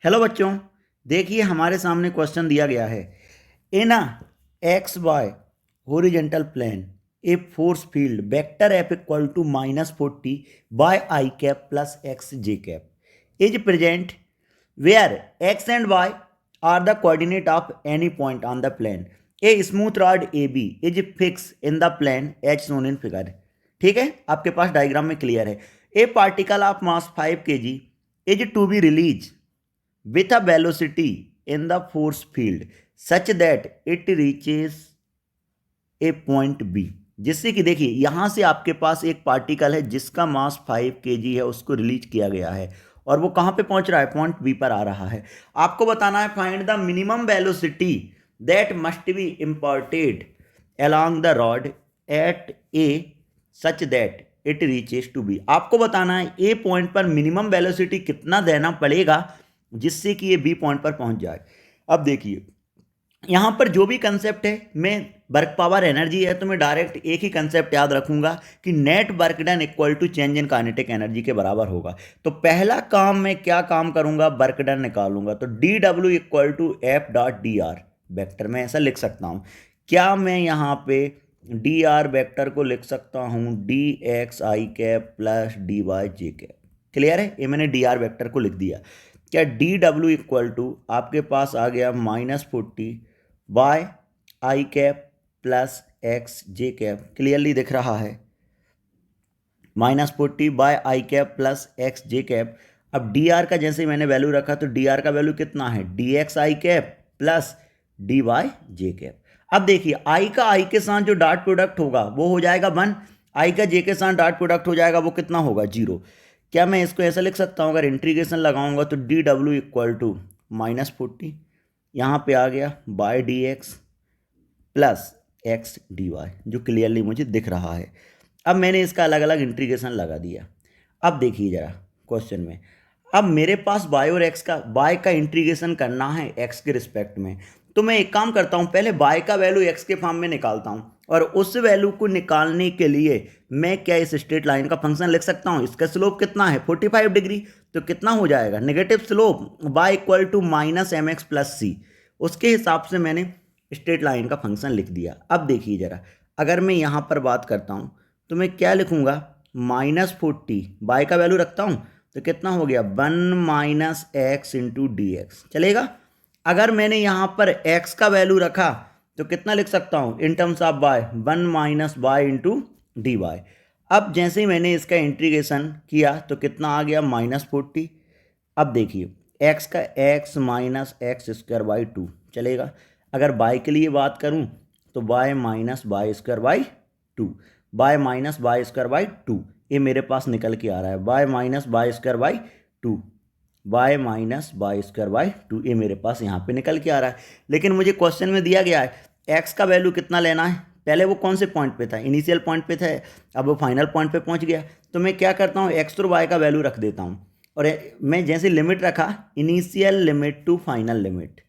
Hello बच्चों, देखिए हमारे सामने क्वेश्चन दिया गया है। In a x y horizontal plane a force field vector F equal to -40 by i cap plus x j cap is present where x and y are the coordinate of any point on the plane. A smooth rod A B is fix in the plane as shown in figure. ठीक है, आपके पास diagram में clear है। A particle of mass 5 kg is to be release with a velocity in the force field such that it reaches a point B। जिससे कि देखिए यहां से आपके पास एक पार्टिकल है जिसका मास 5 kg है, उसको रिलीज किया गया है और वो कहां पे पहुंच रहा है, पॉइंट बी पर आ रहा है। आपको बताना है find the minimum velocity that must be imported along the rod at a such that it reaches to be. आपको बताना है ए पॉइंट पर मिनिमम वेलोसिटी कितना देना पड़ेगा जिससे कि ये बी पॉइंट पर पहुंच जाए। अब देखिए यहां पर जो भी कंसेप्ट है, मैं वर्क पावर एनर्जी है तो मैं डायरेक्ट एक ही कंसेप्ट याद रखूंगा कि net work done equal to change in kinetic energy के बराबर होगा। तो पहला काम मैं क्या काम करूंगा, वर्क डन निकालूंगा। तो D W equal to F dot D R vector में ऐसा लिख सकता हूं। क्या मैं यहाँ पे डी आर वैक्टर को लिख सकता हूँ डी एक्स आई कैप प्लस डी वाई जे कैप। क्लियर है, ये मैंने डी आर वैक्टर को लिख दिया। क्या डी डब्ल्यू इक्वल टू आपके पास आ गया -40 by i cap plus x j cap. Clearly दिख रहा है, -40 by i cap plus x j cap. अब डी आर का जैसे मैंने वैल्यू रखा तो डी आर का वैल्यू कितना है, डी एक्स आई कैप प्लस डी वाई जे कैप। अब देखिए आई का आई के साथ जो डॉट प्रोडक्ट होगा वो हो जाएगा 1, आई का जे के साथ डॉट प्रोडक्ट हो जाएगा वो कितना होगा 0। क्या मैं इसको ऐसा लिख सकता हूँ, अगर इंटीग्रेशन लगाऊंगा तो डी डब्ल्यू इक्वल टू -40 यहाँ पे आ गया by D X plus X D Y, जो क्लियरली मुझे दिख रहा है। अब मैंने इसका अलग अलग इंटीग्रेशन लगा दिया। अब देखिए ज़रा क्वेश्चन में, अब मेरे पास y और x का y का इंटीग्रेशन करना है x के रिस्पेक्ट में। तो मैं एक काम करता हूँ, पहले y का वैल्यू x के फॉर्म में निकालता हूँ और उस वैल्यू को निकालने के लिए मैं क्या इस स्ट्रेट लाइन का फंक्शन लिख सकता हूँ। इसका स्लोप कितना है 45 डिग्री, तो कितना हो जाएगा negative slope y equal to -mx plus c. उसके हिसाब से मैंने स्ट्रेट लाइन का फंक्शन लिख दिया। अब देखिए ज़रा, अगर मैं यहाँ पर बात करता हूँ तो मैं क्या लिखूँगा, -40 y का वैल्यू रखता हूँ तो कितना हो गया 1 - x इंटू डी एक्स। चलेगा। अगर मैंने यहाँ पर x का वैल्यू रखा तो कितना लिख सकता हूँ in terms of y, 1 - y into D Y. अब जैसे ही मैंने इसका इंटीग्रेशन किया तो कितना आ गया -40। अब देखिए x का x minus x square by 2 चलेगा। अगर y के लिए बात करूँ तो y minus Y square by 2, y minus Y square by 2 ये मेरे पास निकल के आ रहा है। y minus Y square by 2, y minus Y square by 2 ये मेरे पास यहाँ पे निकल के आ रहा है। लेकिन मुझे क्वेश्चन में दिया गया है x का वैल्यू कितना लेना है। पहले वो कौन से पॉइंट पे था, इनिशियल पॉइंट पे था, अब वो फाइनल पॉइंट पे पहुँच गया। तो मैं क्या करता हूँ, x और y का वैल्यू रख देता हूँ और मैं जैसे लिमिट रखा initial limit to final limit.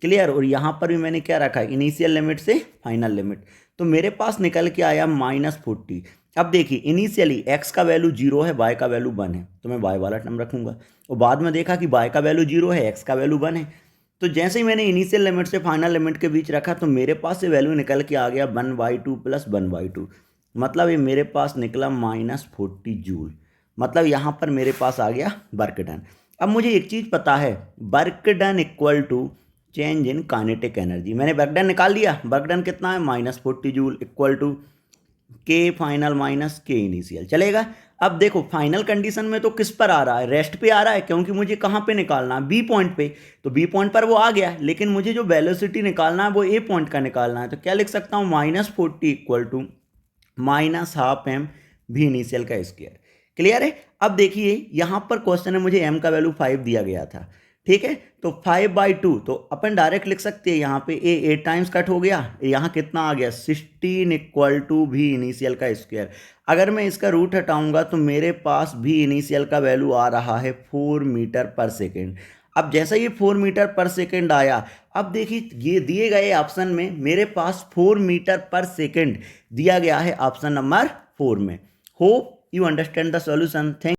Clear. और यहाँ पर भी मैंने क्या रखा, इनिशियल लिमिट से फाइनल लिमिट। तो मेरे पास निकल के आया -40। अब देखिए इनिशियली x का वैल्यू 0 है, y का वैल्यू 1 है, तो मैं y वाला टर्म रखूंगा। और बाद में देखा कि y का वैल्यू 0 है, x का वैल्यू 1 है। तो जैसे ही मैंने इनिशियल लिमिट से फाइनल लिमिट के बीच रखा तो मेरे पास से वैल्यू निकल के आ गया 1/2 प्लस 1/2। मतलब ये मेरे पास निकला -40 जूल। मतलब यहाँ पर मेरे पास आ गया वर्क डन। अब मुझे एक चीज़ पता है, work done equal to change in kinetic energy. मैंने वर्क डन निकाल लिया, वर्क डन कितना है -40 joule equal to K final minus K initial. चलेगा। अब देखो फाइनल कंडीशन में तो किस पर आ रहा है, रेस्ट पे आ रहा है, क्योंकि मुझे कहाँ पे निकालना है, बी पॉइंट पे। तो बी पॉइंट पर वो आ गया, लेकिन मुझे जो वेलोसिटी निकालना है वो ए पॉइंट का निकालना है। तो क्या लिख सकता हूँ, -40 इक्वल टू -12m भी इनिशियल का स्क्वायर। क्लियर है। अब देखिए यहाँ पर क्वेश्चन है, मुझे m का वैल्यू 5 दिया गया था। ठीक है, तो 5/2 तो अपन डायरेक्ट लिख सकते हैं। यहाँ पे ए 8 टाइम्स कट हो गया, यहाँ कितना आ गया 16 इक्वल टू भी इनिशियल का स्क्वायर। अगर मैं इसका रूट हटाऊंगा तो मेरे पास भी इनिशियल का वैल्यू आ रहा है 4 मीटर पर सेकेंड। अब जैसा ये 4 मीटर पर सेकेंड आया, अब देखिए ये दिए गए ऑप्शन में मेरे पास 4 मीटर पर सेकेंड दिया गया है ऑप्शन नंबर 4 में। Hope you understand the solution. Thank